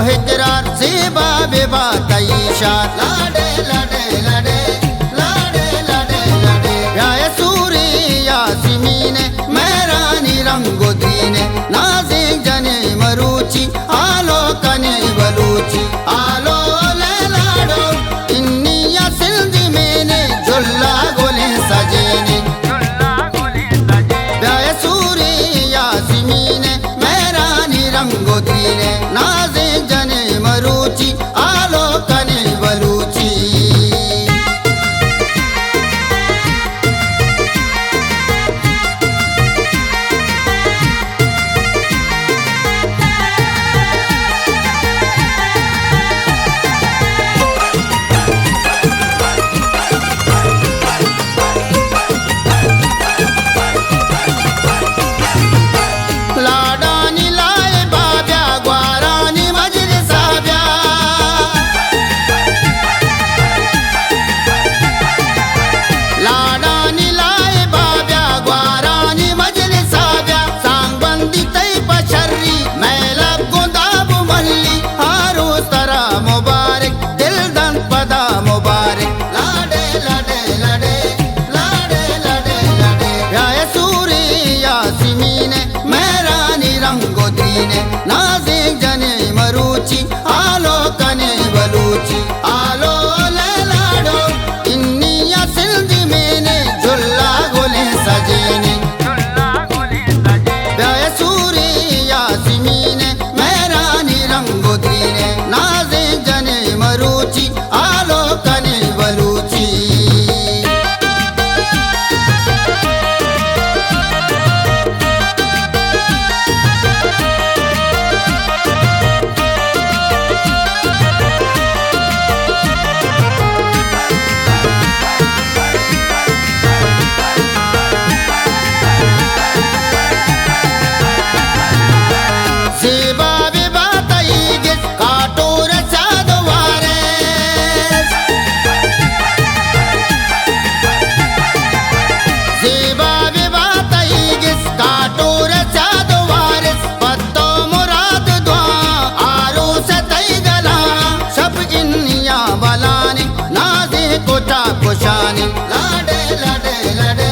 हिजरार सेबा बेबा तईशा लाडे लाडे लाडे लाडे लाडे लाडे राय सूरी यासिमीने मेरानी रंगो दीने नाजिक जने मरुची आलो कने बलूची आलो ले लाडो इन्निया सिंधी मेने जुल्ला गोले सजेने राय सूरी यासिमीने मेरानी रंगो दीने नाजिक जने मरुची आलो कने बलूची नाजिक जने मरुची आलो कने बलूची आलो ले लाडो इन्निया सिंधी मेने जुल्ला गोले सजेने ब्याय सूरी यासिमीने मेरानी रंगो दीने नाजिक जने मरुची आलो कने बलूची कुशानी लाडे लाडे लाडे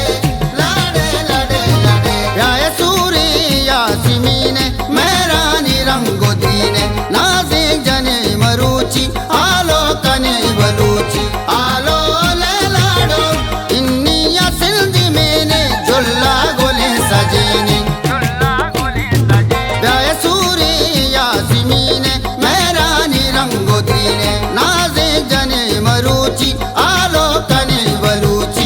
लाडे लाडे लाडे राय सूरी यासिमीने मेरानी रंगो दीने नाजिक जने मरुची आलो कने बलूची आलो ले लाडो इन्निया सिंधी मेने जुल्ला गोले सजेने राय सूरी यासिमीने मेरानी रंगो दीने नाजिक जने मरुची आलो कने बलूची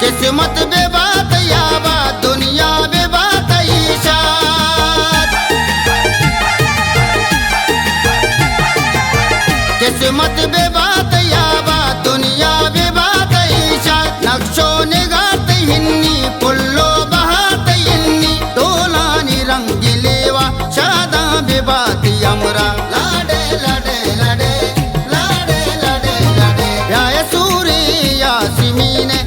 किस्मत बेबात याबा दुनिया बेबात ईशा किस्मत बेबात याबा दुनिया बेबात ईशा नक्शो निगात हिन्नी पुल्लो बहात हिन्नी तोलानी रंगी लेवा शादा बेबात यमरा लाडे लाडे लाडे लाडे लाडे लाडे राय सूरी यासिमीने